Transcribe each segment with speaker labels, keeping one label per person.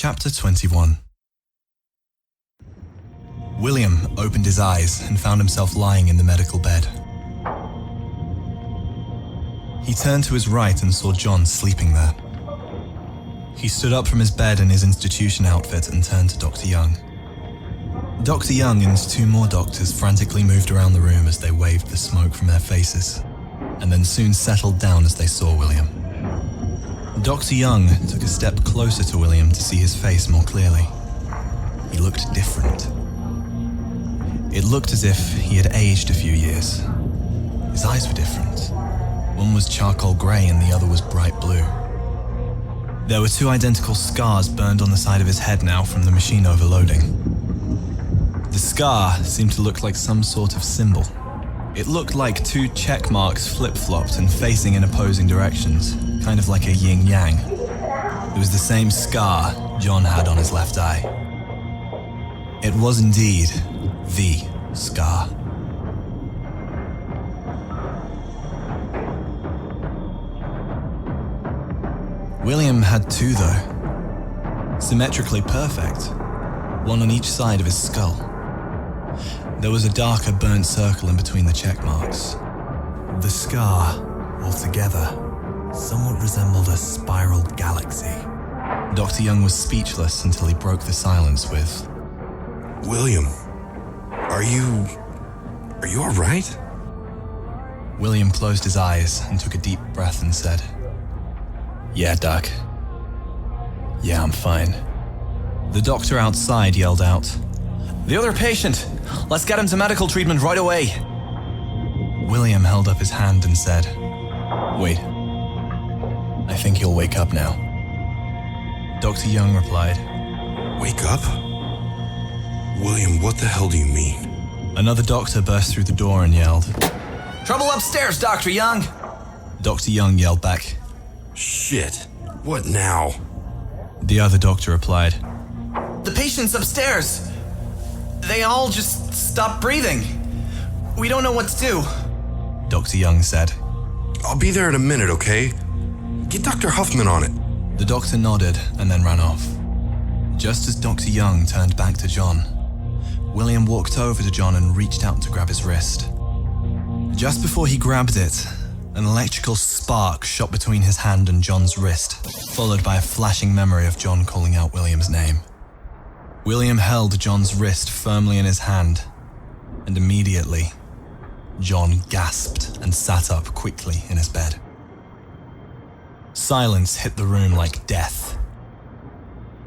Speaker 1: Chapter 21. William opened his eyes and found himself lying in the medical bed. He turned to his right and saw John sleeping there. He stood up from his bed in his institution outfit and turned to Dr. Young. Dr. Young and two more doctors frantically moved around the room as they waved the smoke from their faces, and then soon settled down as they saw William. Dr. Young took a step closer to William to see his face more clearly. He looked different. It looked as if he had aged a few years. His eyes were different. One was charcoal grey and the other was bright blue. There were two identical scars burned on the side of his head now from the machine overloading. The scar seemed to look like some sort of symbol. It looked like two check marks flip-flopped and facing in opposing directions, kind of like a yin-yang. It was the same scar John had on his left eye. It was indeed the scar. William had two though, symmetrically perfect, one on each side of his skull. There was a darker burnt circle in between the check marks. The scar, altogether, somewhat resembled a spiral galaxy. Dr. Young was speechless until he broke the silence with,
Speaker 2: William, are you all right?
Speaker 1: William closed his eyes and took a deep breath and said, Yeah, Doc. Yeah, I'm fine. The doctor outside yelled out, The other patient! Let's get him to medical treatment right away! William held up his hand and said, Wait. I think he'll wake up now. Dr. Young replied,
Speaker 2: Wake up? William, what the hell do you mean?
Speaker 1: Another doctor burst through the door and yelled, Trouble upstairs, Dr. Young! Dr. Young yelled back,
Speaker 2: Shit, what now?
Speaker 1: The other doctor replied,
Speaker 3: The patient's upstairs. They all just stopped breathing. We don't know what to do.
Speaker 1: Dr. Young said.
Speaker 2: I'll be there in a minute, okay? Get Dr. Huffman on it.
Speaker 1: The doctor nodded and then ran off. Just as Dr. Young turned back to John, William walked over to John and reached out to grab his wrist. Just before he grabbed it, an electrical spark shot between his hand and John's wrist, followed by a flashing memory of John calling out William's name. William held John's wrist firmly in his hand, and immediately, John gasped and sat up quickly in his bed. Silence hit the room like death.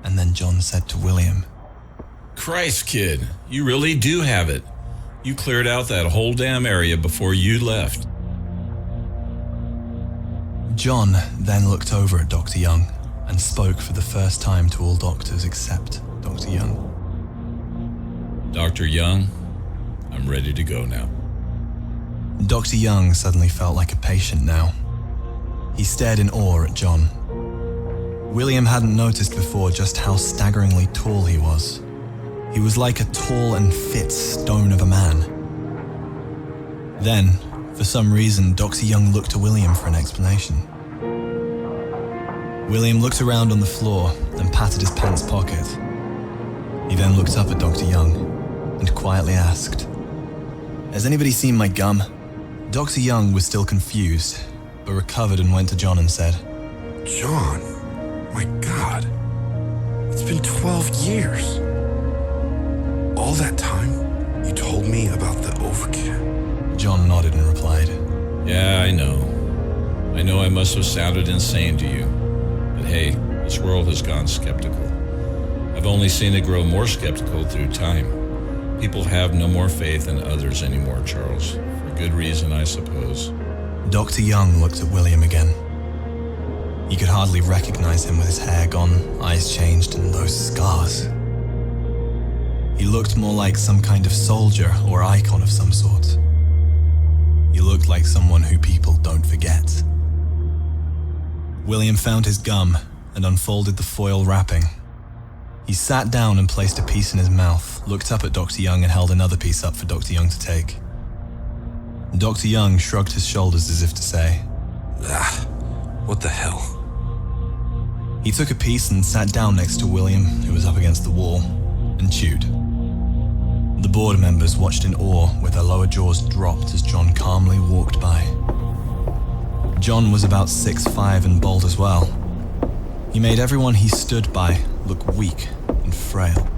Speaker 1: And then John said to William,
Speaker 4: Christ, kid, you really do have it. You cleared out that whole damn area before you left.
Speaker 1: John then looked over at Dr. Young and spoke for the first time to all doctors except Dr. Young.
Speaker 4: Dr. Young, I'm ready to go now.
Speaker 1: Dr. Young suddenly felt like a patient now. He stared in awe at John. William hadn't noticed before just how staggeringly tall he was. He was like a tall and fit stone of a man. Then, for some reason, Dr. Young looked to William for an explanation. William looked around on the floor and patted his pants pocket. He then looked up at Dr. Young and quietly asked, Has anybody seen my gum? Dr. Young was still confused, but recovered and went to John and said,
Speaker 2: John, my God, it's been 12 years. All that time, you told me about the overkill.
Speaker 1: John nodded and replied,
Speaker 4: Yeah, I know. I know I must have sounded insane to you. But hey, this world has gone skeptical. I've only seen it grow more skeptical through time. People have no more faith in others anymore, Charles. For good reason, I suppose.
Speaker 1: Dr. Young looked at William again. He could hardly recognize him with his hair gone, eyes changed, and those scars. He looked more like some kind of soldier or icon of some sort. He looked like someone who people don't forget. William found his gum and unfolded the foil wrapping. He sat down and placed a piece in his mouth, looked up at Dr. Young and held another piece up for Dr. Young to take. Dr. Young shrugged his shoulders as if to say,
Speaker 2: What the hell?
Speaker 1: He took a piece and sat down next to William, who was up against the wall, and chewed. The board members watched in awe with their lower jaws dropped as John calmly walked by. John was about 6'5" and bald as well. He made everyone he stood by look weak and frail.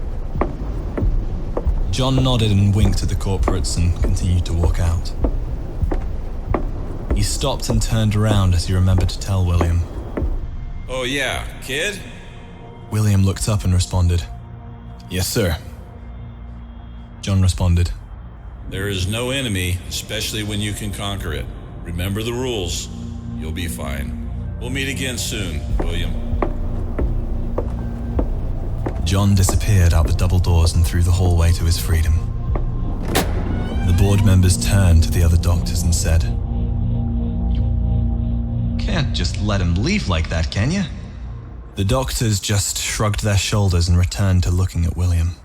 Speaker 1: John nodded and winked at the corporates and continued to walk out. He stopped and turned around as he remembered to tell William.
Speaker 4: Oh yeah, kid?
Speaker 1: William looked up and responded, "Yes, sir." John responded,
Speaker 4: There is no enemy, especially when you can conquer it. Remember the rules. You'll be fine. We'll meet again soon, William.
Speaker 1: John disappeared out the double doors and through the hallway to his freedom. The board members turned to the other doctors and said, "You can't just let him leave like that, can you?" The doctors just shrugged their shoulders and returned to looking at William.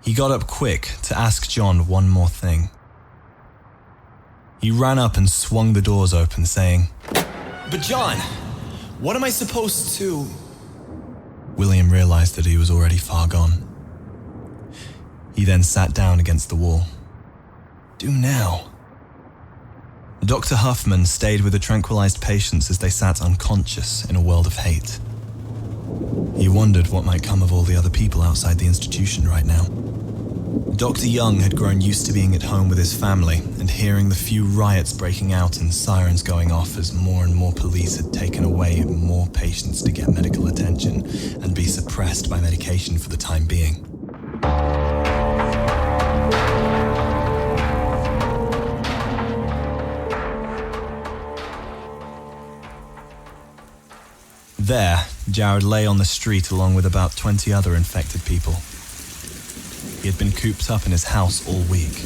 Speaker 1: He got up quick to ask John one more thing. He ran up and swung the doors open, saying,
Speaker 3: But John, what am I supposed to...
Speaker 1: William realized that he was already far gone. He then sat down against the wall. Do now. Dr. Huffman stayed with the tranquilized patients as they sat unconscious in a world of hate. He wondered what might come of all the other people outside the institution right now. Dr. Young had grown used to being at home with his family and hearing the few riots breaking out and sirens going off as more and more police had taken away more patients to get medical attention and be suppressed by medication for the time being. There, Jared lay on the street along with about 20 other infected people. He had been cooped up in his house all week.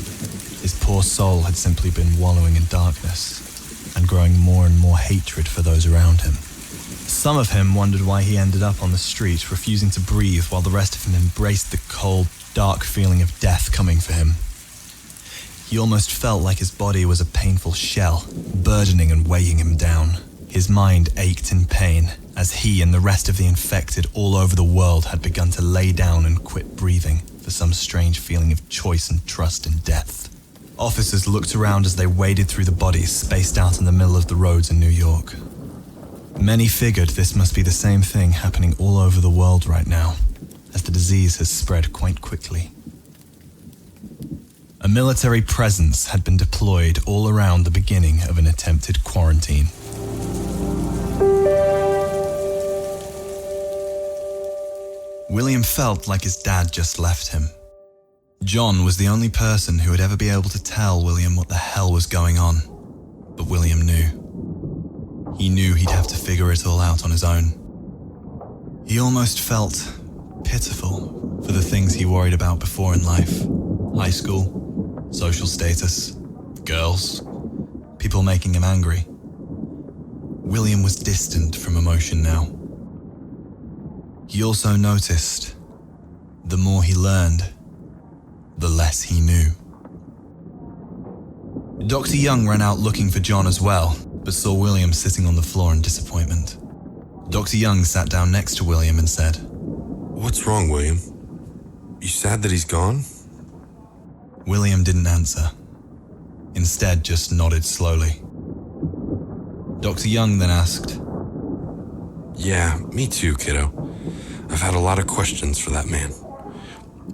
Speaker 1: His poor soul had simply been wallowing in darkness and growing more and more hatred for those around him. Some of him wondered why he ended up on the street, refusing to breathe, while the rest of him embraced the cold, dark feeling of death coming for him. He almost felt like his body was a painful shell, burdening and weighing him down. His mind ached in pain as he and the rest of the infected all over the world had begun to lay down and quit breathing for some strange feeling of choice and trust in death. Officers looked around as they waded through the bodies spaced out in the middle of the roads in New York. Many figured this must be the same thing happening all over the world right now, as the disease has spread quite quickly. A military presence had been deployed all around the beginning of an attempted quarantine. William felt like his dad just left him. John was the only person who would ever be able to tell William what the hell was going on, but William knew. He knew he'd have to figure it all out on his own. He almost felt pitiful for the things he worried about before in life. High school, social status, girls, people making him angry. William was distant from emotion now. He also noticed, the more he learned, the less he knew. Dr. Young ran out looking for John as well, but saw William sitting on the floor in disappointment. Dr. Young sat down next to William and said,
Speaker 2: What's wrong, William? You sad that he's gone?
Speaker 1: William didn't answer. Instead, just nodded slowly. Dr. Young then asked,
Speaker 2: Yeah, me too, kiddo. I've had a lot of questions for that man.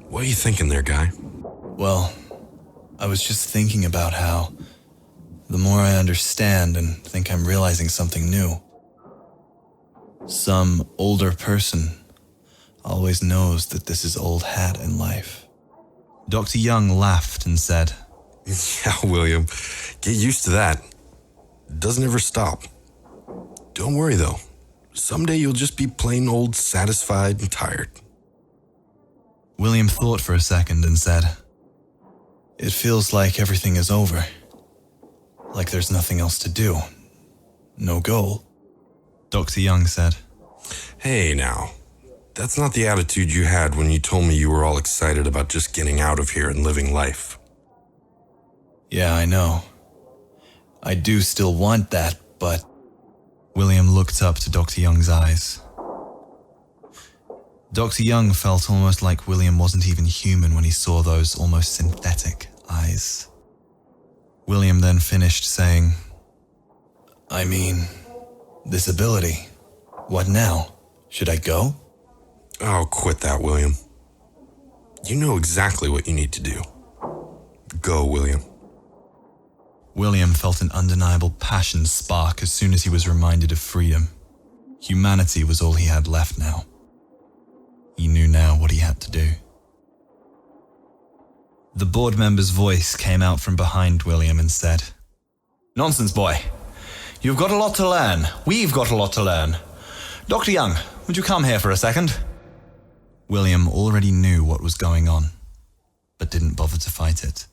Speaker 2: What are you thinking there, guy?
Speaker 1: Well, I was just thinking about how the more I understand and think I'm realizing something new. Some older person always knows that this is old hat in life. Dr. Young laughed and said,
Speaker 2: Yeah, William, get used to that. It doesn't ever stop. Don't worry, though. Someday you'll just be plain old satisfied and tired.
Speaker 1: William thought for a second and said, It feels like everything is over. Like there's nothing else to do. No goal. Dr. Young said,
Speaker 2: Hey, now. That's not the attitude you had when you told me you were all excited about just getting out of here and living life.
Speaker 1: Yeah, I know. I do still want that, but... William looked up to Dr. Young's eyes. Dr. Young felt almost like William wasn't even human when he saw those almost synthetic eyes. William then finished saying, "I mean, this ability. What now? Should I go?"
Speaker 2: Oh, quit that, William. You know exactly what you need to do. Go, William.
Speaker 1: William felt an undeniable passion spark as soon as he was reminded of freedom. Humanity was all he had left now. He knew now what he had to do. The board member's voice came out from behind William and said,
Speaker 3: Nonsense, boy. You've got a lot to learn. We've got a lot to learn. Dr. Young, would you come here for a second?
Speaker 1: William already knew what was going on, but didn't bother to fight it.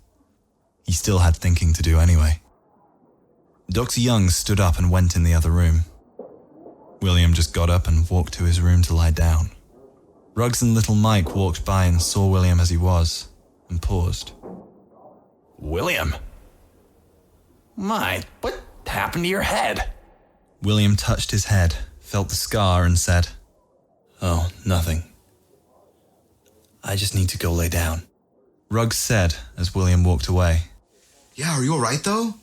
Speaker 1: He still had thinking to do anyway. Dr. Young stood up and went in the other room. William just got up and walked to his room to lie down. Ruggs and little Mike walked by and saw William as he was, and paused.
Speaker 3: William? My, what happened to your head?
Speaker 1: William touched his head, felt the scar, and said, "Oh, nothing. I just need to go lay down," Ruggs said as William walked away.
Speaker 5: Yeah, are you alright though?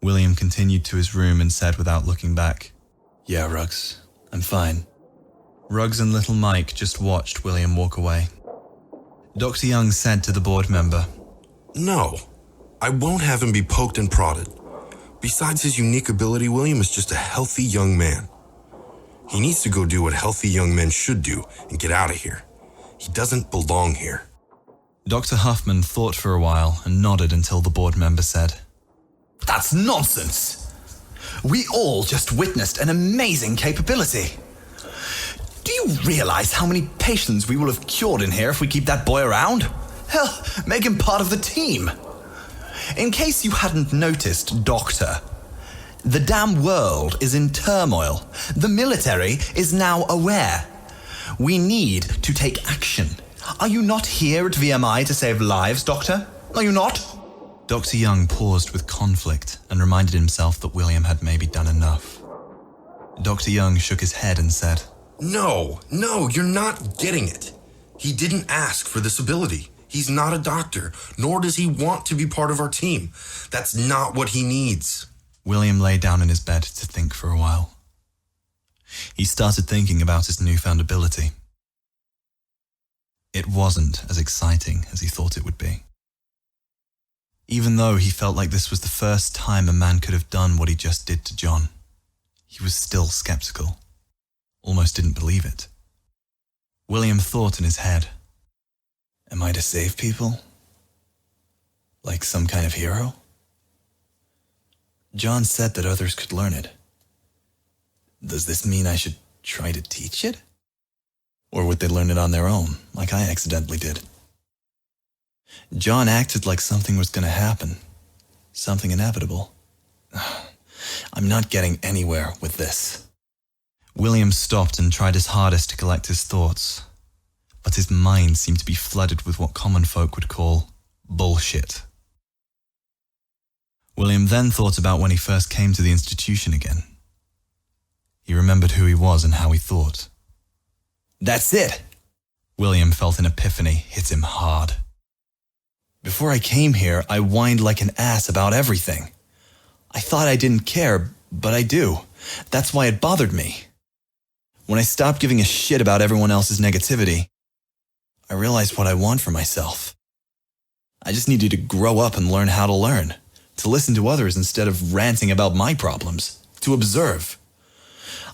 Speaker 1: William continued to his room and said without looking back, "Yeah, Ruggs, I'm fine." Ruggs and little Mike just watched William walk away. Dr. Young said to the board member,
Speaker 2: No, I won't have him be poked and prodded. Besides his unique ability, William is just a healthy young man. He needs to go do what healthy young men should do and get out of here. He doesn't belong here.
Speaker 1: Dr. Huffman thought for a while and nodded until the board member said,
Speaker 3: That's nonsense. We all just witnessed an amazing capability. Do you realize how many patients we will have cured in here if we keep that boy around? Hell, make him part of the team. In case you hadn't noticed, Doctor, the damn world is in turmoil. The military is now aware. We need to take action. Are you not here at VMI to save lives, Doctor? Are you not?
Speaker 1: Dr. Young paused with conflict and reminded himself that William had maybe done enough. Dr. Young shook his head and said,
Speaker 2: No, you're not getting it. He didn't ask for this ability. He's not a doctor, nor does he want to be part of our team. That's not what he needs.
Speaker 1: William lay down in his bed to think for a while. He started thinking about his newfound ability. It wasn't as exciting as he thought it would be. Even though he felt like this was the first time a man could have done what he just did to John, he was still skeptical. Almost didn't believe it. William thought in his head, Am I to save people? Like some kind of hero? John said that others could learn it. Does this mean I should try to teach it? Or would they learn it on their own, like I accidentally did? John acted like something was going to happen. Something inevitable. I'm not getting anywhere with this. William stopped and tried his hardest to collect his thoughts, but his mind seemed to be flooded with what common folk would call bullshit. William then thought about when he first came to the institution again. He remembered who he was and how he thought. That's it! William felt an epiphany hit him hard. Before I came here, I whined like an ass about everything. I thought I didn't care, but I do. That's why it bothered me. When I stopped giving a shit about everyone else's negativity, I realized what I want for myself. I just needed to grow up and learn how to learn, to listen to others instead of ranting about my problems, to observe.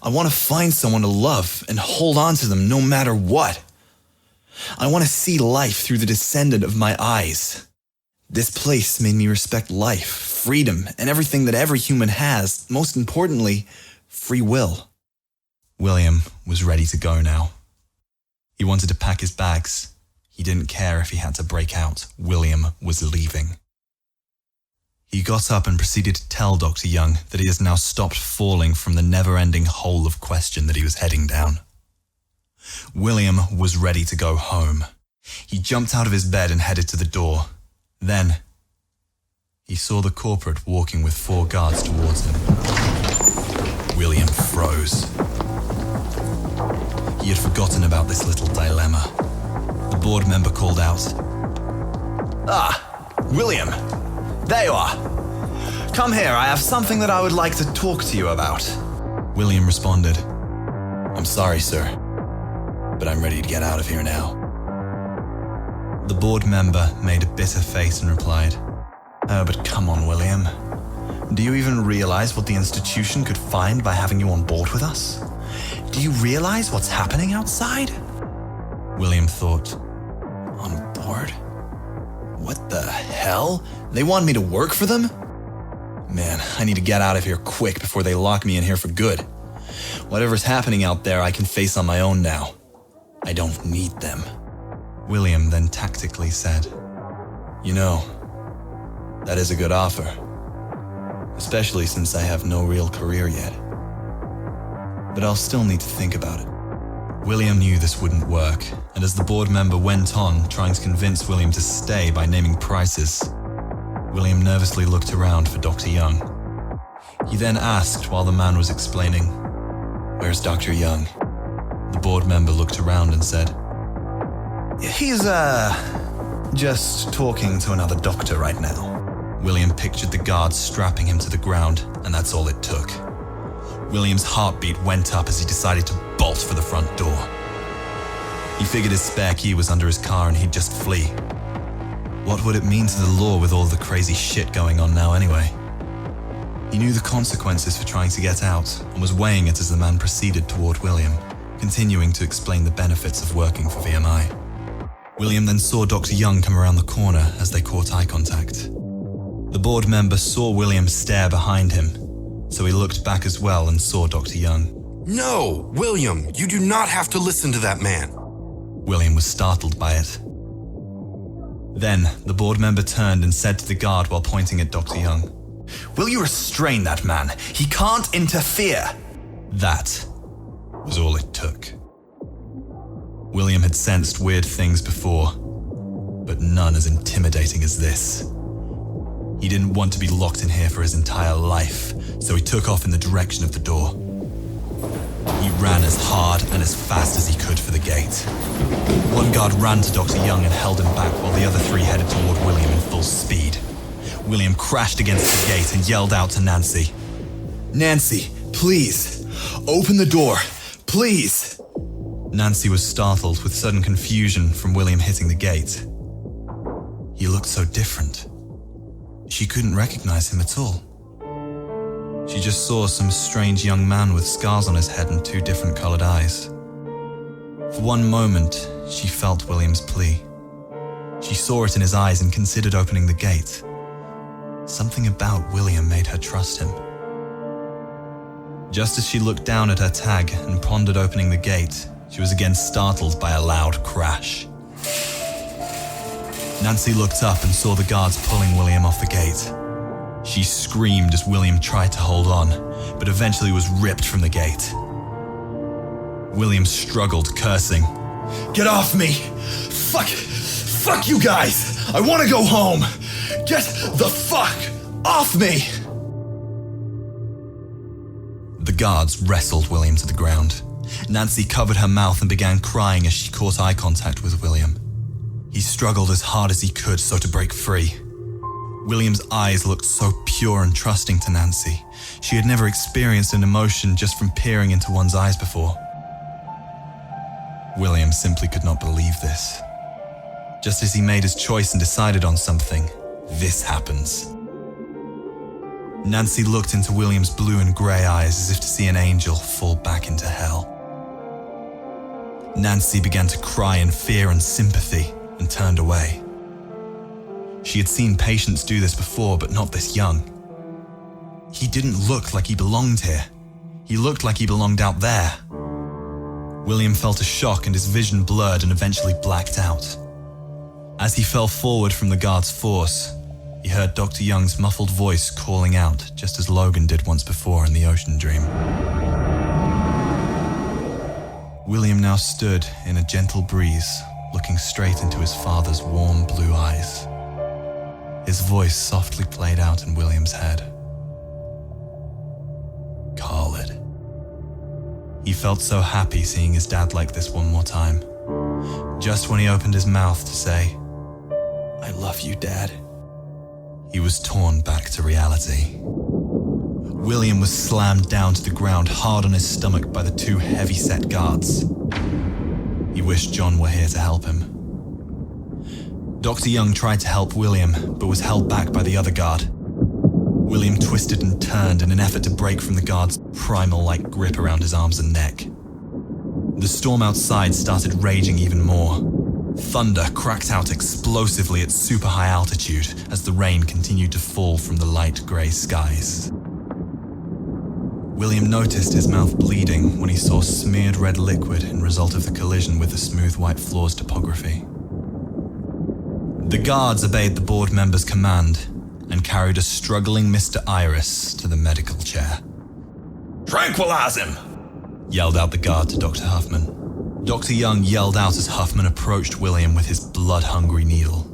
Speaker 1: I want to find someone to love and hold on to them no matter what. I want to see life through the descendant of my eyes. This place made me respect life, freedom, and everything that every human has, most importantly, free will. William was ready to go now. He wanted to pack his bags. He didn't care if he had to break out. William was leaving. He got up and proceeded to tell Dr. Young that he has now stopped falling from the never-ending hole of question that he was heading down. William was ready to go home. He jumped out of his bed and headed to the door. Then, he saw the corporate walking with 4 guards towards him. William froze. He had forgotten about this little dilemma. The board member called out,
Speaker 3: "Ah, William, there you are. Come here, I have something that I would like to talk to you about."
Speaker 1: William responded, "I'm sorry, sir, but I'm ready to get out of here now." The board member made a bitter face and replied,
Speaker 3: "Oh, but come on, William. Do you even realize what the institution could find by having you on board with us? Do you realize what's happening outside?"
Speaker 1: William thought.
Speaker 3: On board? What the hell? They want me to work for them? Man, I need to get out of here quick before they lock me in here for good. Whatever's happening out there, I can face on my own now. I don't need them.
Speaker 1: William then tactically said,
Speaker 3: You know, that is a good offer. Especially since I have no real career yet. But I'll still need to think about it.
Speaker 1: William knew this wouldn't work, and as the board member went on trying to convince William to stay by naming prices, William nervously looked around for Dr. Young. He then asked while the man was explaining,
Speaker 3: Where's Dr. Young?
Speaker 1: The board member looked around and said,
Speaker 3: He's, just talking to another doctor right now.
Speaker 1: William pictured the guards strapping him to the ground, and that's all it took. William's heartbeat went up as he decided to bolt for the front door. He figured his spare key was under his car and he'd just flee. What would it mean to the law with all the crazy shit going on now anyway? He knew the consequences for trying to get out and was weighing it as the man proceeded toward William, continuing to explain the benefits of working for VMI. William then saw Dr. Young come around the corner as they caught eye contact. The board member saw William stare behind him, so he looked back as well and saw Dr. Young.
Speaker 2: No, William, you do not have to listen to that man.
Speaker 1: William was startled by it. Then, the board member turned and said to the guard while pointing at Dr. Young,
Speaker 3: Will you restrain that man? He can't interfere.
Speaker 1: That was all it took. William had sensed weird things before, but none as intimidating as this. He didn't want to be locked in here for his entire life, so he took off in the direction of the door. He ran as hard and as fast as he could for the gate. One guard ran to Dr. Young and held him back while the other three headed toward William in full speed. William crashed against the gate and yelled out to Nancy,
Speaker 3: Nancy, please, open the door, please.
Speaker 1: Nancy was startled with sudden confusion from William hitting the gate. He looked so different. She couldn't recognize him at all. She just saw some strange young man with scars on his head and two different colored eyes. For one moment, she felt William's plea. She saw it in his eyes and considered opening the gate. Something about William made her trust him. Just as she looked down at her tag and pondered opening the gate, she was again startled by a loud crash. Nancy looked up and saw the guards pulling William off the gate. She screamed as William tried to hold on, but eventually was ripped from the gate. William struggled, cursing.
Speaker 3: Get off me! Fuck you guys! I want to go home! Get the fuck off me!
Speaker 1: The guards wrestled William to the ground. Nancy covered her mouth and began crying as she caught eye contact with William. He struggled as hard as he could so to break free. William's eyes looked so pure and trusting to Nancy. She had never experienced an emotion just from peering into one's eyes before. William simply could not believe this. Just as he made his choice and decided on something, this happens. Nancy looked into William's blue and grey eyes as if to see an angel fall back into hell. Nancy began to cry in fear and sympathy and turned away. She had seen patients do this before, but not this young. He didn't look like he belonged here. He looked like he belonged out there. William felt a shock and his vision blurred and eventually blacked out. As he fell forward from the guard's force, he heard Dr. Young's muffled voice calling out, just as Logan did once before in the Ocean Dream. William now stood in a gentle breeze, looking straight into his father's warm blue eyes. His voice softly played out in William's head. Khalid. He felt so happy seeing his dad like this one more time. Just when he opened his mouth to say, "I love you, Dad," he was torn back to reality. William was slammed down to the ground hard on his stomach by the two heavy-set guards. He wished John were here to help him. Dr. Young tried to help William, but was held back by the other guard. William twisted and turned in an effort to break from the guard's primal-like grip around his arms and neck. The storm outside started raging even more. Thunder cracked out explosively at super high altitude as the rain continued to fall from the light grey skies. William noticed his mouth bleeding when he saw smeared red liquid in result of the collision with the smooth white floor's topography. The guards obeyed the board member's command and carried a struggling Mr. Iris to the medical chair.
Speaker 3: Tranquilize him!
Speaker 1: Yelled out the guard to Dr. Huffman. Dr. Young yelled out as Huffman approached William with his blood-hungry needle.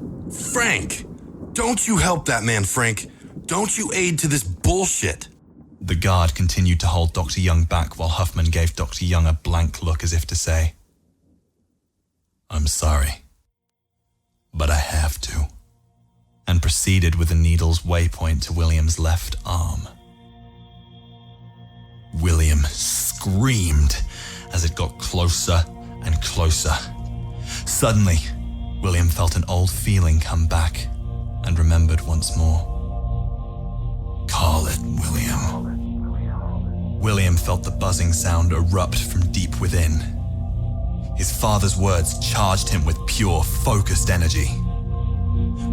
Speaker 2: Frank! Don't you help that man, Frank! Don't you aid to this bullshit!
Speaker 1: The guard continued to hold Dr. Young back while Huffman gave Dr. Young a blank look as if to say, "I'm sorry, but I have to," and proceeded with the needle's waypoint to William's left arm. William screamed as it got closer and closer. Suddenly, William felt an old feeling come back and remembered once more. "Call it, William." William felt the buzzing sound erupt from deep within. His father's words charged him with pure, focused energy.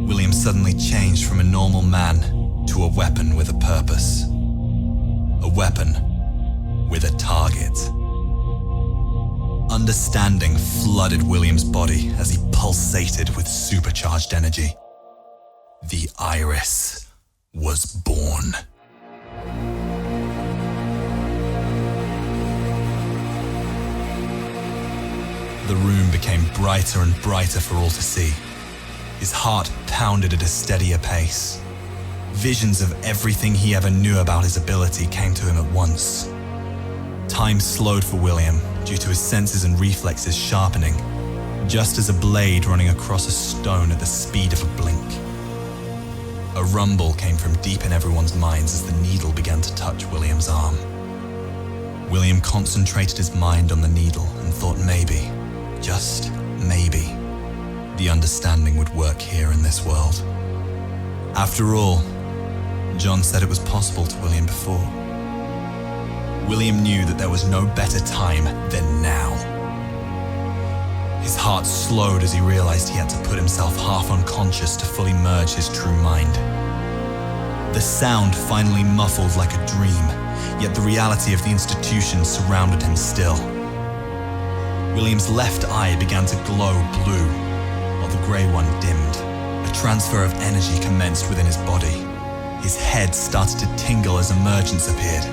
Speaker 1: William suddenly changed from a normal man to a weapon with a purpose. A weapon with a target. Understanding flooded William's body as he pulsated with supercharged energy. The Iris was born. The room became brighter and brighter for all to see. His heart pounded at a steadier pace. Visions of everything he ever knew about his ability came to him at once. Time slowed for William due to his senses and reflexes sharpening, just as a blade running across a stone at the speed of a blink. A rumble came from deep in everyone's minds as the needle began to touch William's arm. William concentrated his mind on the needle and thought maybe, just maybe, the understanding would work here in this world. After all, John said it was possible to William before. William knew that there was no better time than now. His heart slowed as he realized he had to put himself half unconscious to fully merge his true mind. The sound finally muffled like a dream, yet the reality of the institution surrounded him still. William's left eye began to glow blue, while the grey one dimmed. A transfer of energy commenced within his body. His head started to tingle as emergence appeared.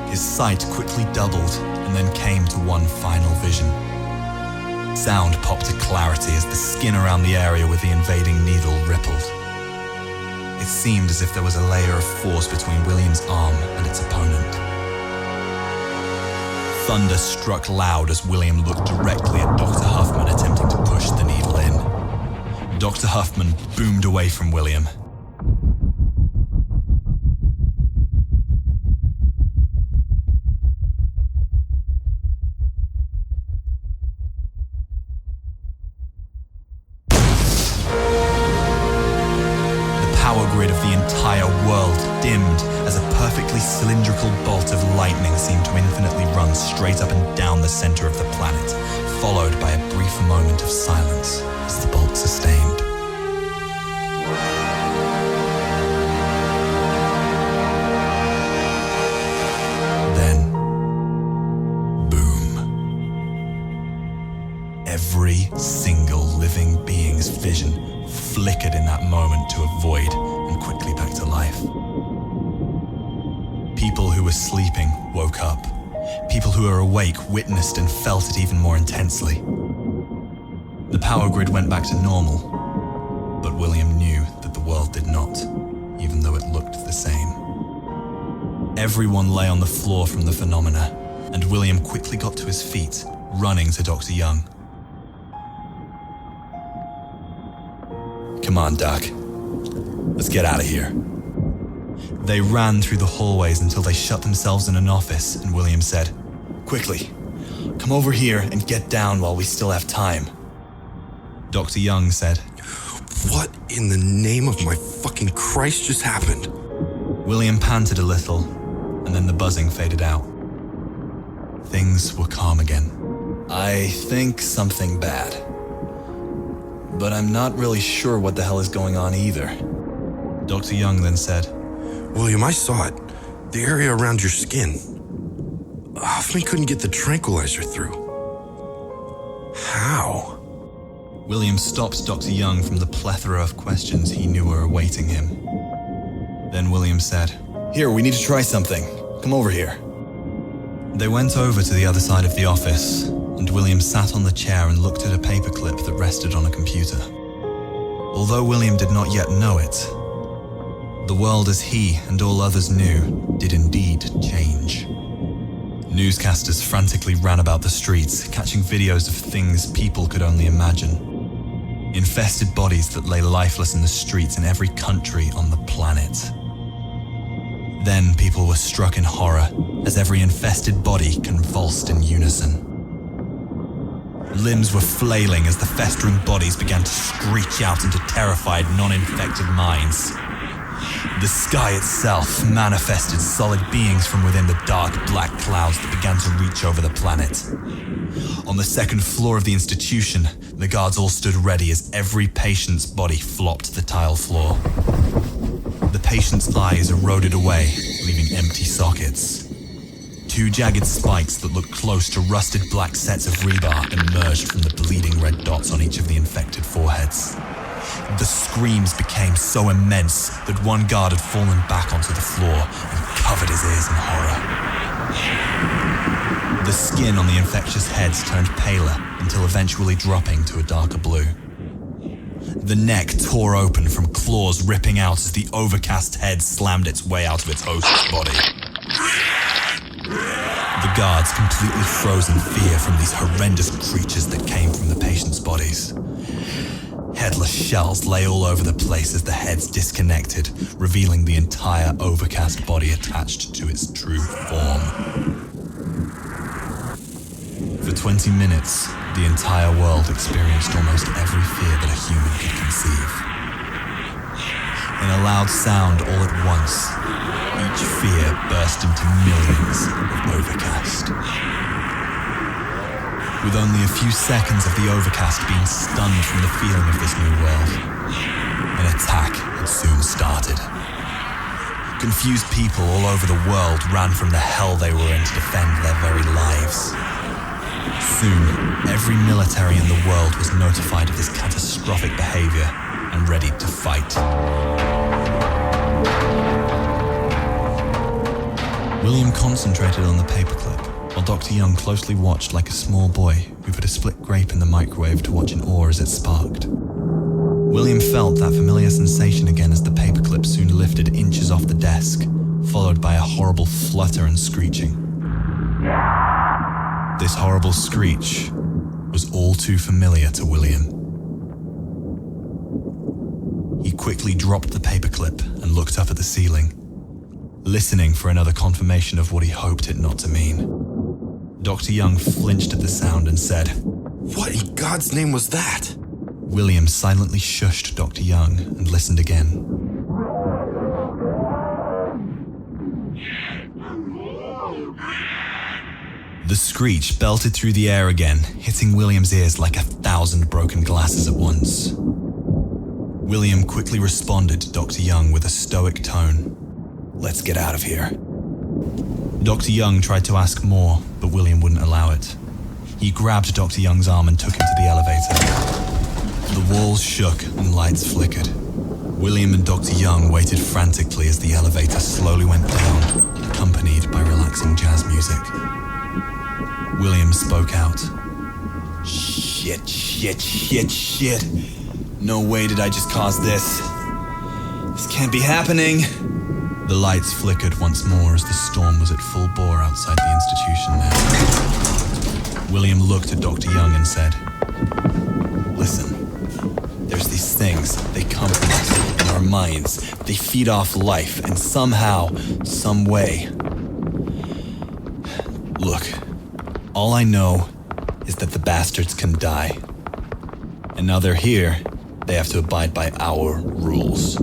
Speaker 1: His sight quickly doubled and then came to one final vision. Sound popped to clarity as the skin around the area with the invading needle rippled. It seemed as if there was a layer of force between William's arm and its opponent. Thunder struck loud as William looked directly at Dr. Huffman attempting to push the needle in. Dr. Huffman boomed away from William. Grid of the entire world dimmed as a perfectly cylindrical bolt of lightning seemed to infinitely run straight up and down the center of the planet, followed by a brief moment of silence as the bolt sustained. Then, boom. Every single living being's vision flickered in that moment to a void and quickly back to life. People who were sleeping woke up. People who were awake witnessed and felt it even more intensely. The power grid went back to normal, but William knew that the world did not, even though it looked the same. Everyone lay on the floor from the phenomena, and William quickly got to his feet, running to Dr. Young.
Speaker 3: Come on, Doc. Let's get out of here.
Speaker 1: They ran through the hallways until they shut themselves in an office, and William said,
Speaker 3: Quickly, come over here and get down while we still have time.
Speaker 1: Dr. Young said,
Speaker 2: What in the name of my fucking Christ just happened?
Speaker 1: William panted a little, and then the buzzing faded out. Things were calm again.
Speaker 3: I think something bad. But I'm not really sure what the hell is going on either.
Speaker 1: Dr. Young then said,
Speaker 2: William, I saw it. The area around your skin. Hoffman couldn't get the tranquilizer through. How?
Speaker 1: William stopped Dr. Young from the plethora of questions he knew were awaiting him. Then William said,
Speaker 3: Here, we need to try something. Come over here.
Speaker 1: They went over to the other side of the office, and William sat on the chair and looked at a paperclip that rested on a computer. Although William did not yet know it, the world as he and all others knew did indeed change. Newscasters frantically ran about the streets, catching videos of things people could only imagine. Infested bodies that lay lifeless in the streets in every country on the planet. Then people were struck in horror as every infested body convulsed in unison. Limbs were flailing as the festering bodies began to screech out into terrified, non-infected minds. The sky itself manifested solid beings from within the dark black clouds that began to reach over the planet. On the second floor of the institution, the guards all stood ready as every patient's body flopped to the tile floor. The patient's eyes eroded away, leaving empty sockets. Two jagged spikes that looked close to rusted black sets of rebar emerged from the bleeding red dots on each of the infected foreheads. The screams became so immense that one guard had fallen back onto the floor and covered his ears in horror. The skin on the infectious heads turned paler until eventually dropping to a darker blue. The neck tore open from claws ripping out as the overcast head slammed its way out of its host's body. The guards completely froze in fear from these horrendous creatures that came from the patients' bodies. Headless shells lay all over the place as the heads disconnected, revealing the entire overcast body attached to its true form. For 20 minutes, the entire world experienced almost every fear that a human could conceive. In a loud sound all at once, each fear burst into millions of overcast. With only a few seconds of the overcast being stunned from the feeling of this new world, an attack had soon started. Confused people all over the world ran from the hell they were in to defend their very lives. Soon, every military in the world was notified of this catastrophic behavior and ready to fight. William concentrated on the paperclip, while Dr. Young closely watched like a small boy who put a split grape in the microwave to watch an ore as it sparked. William felt that familiar sensation again as the paperclip soon lifted inches off the desk, followed by a horrible flutter and screeching. This horrible screech was all too familiar to William. He quickly dropped the paperclip and looked up at the ceiling, listening for another confirmation of what he hoped it not to mean. Dr. Young flinched at the sound and said,
Speaker 2: What in God's name was that?
Speaker 1: William silently shushed Dr. Young and listened again. The screech belted through the air again, hitting William's ears like 1,000 broken glasses at once. William quickly responded to Dr. Young with a stoic tone.
Speaker 3: Let's get out of here.
Speaker 1: Dr. Young tried to ask more, but William wouldn't allow it. He grabbed Dr. Young's arm and took him to the elevator. The walls shook and lights flickered. William and Dr. Young waited frantically as the elevator slowly went down, accompanied by relaxing jazz music. William spoke out.
Speaker 3: Shit. No way did I just cause this. This can't be happening.
Speaker 1: The lights flickered once more as the storm was at full bore outside the institution now. William looked at Dr. Young and said, "Listen, there's these things, they come from us, in our minds. They feed off life, and somehow, some way. Look, all I know is that the bastards can die. And now they're here, they have to abide by our rules."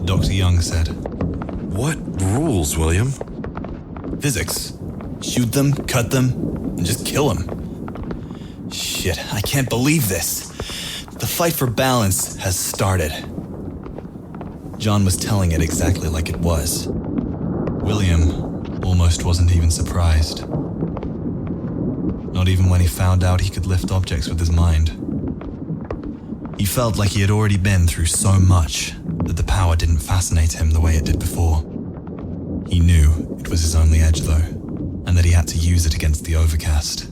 Speaker 1: Dr. Young said,
Speaker 2: What rules, William?
Speaker 1: "Physics. Shoot them, cut them, and just kill them." Shit, I can't believe this. The fight for balance has started. John was telling it exactly like it was. William almost wasn't even surprised. Not even when he found out he could lift objects with his mind. He felt like he had already been through so much that the power didn't fascinate him the way it did before. He knew it was his only edge, though, and that he had to use it against the Overcast.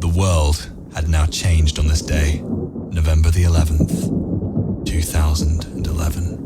Speaker 1: The world had now changed on this day, November the 11th, 2011.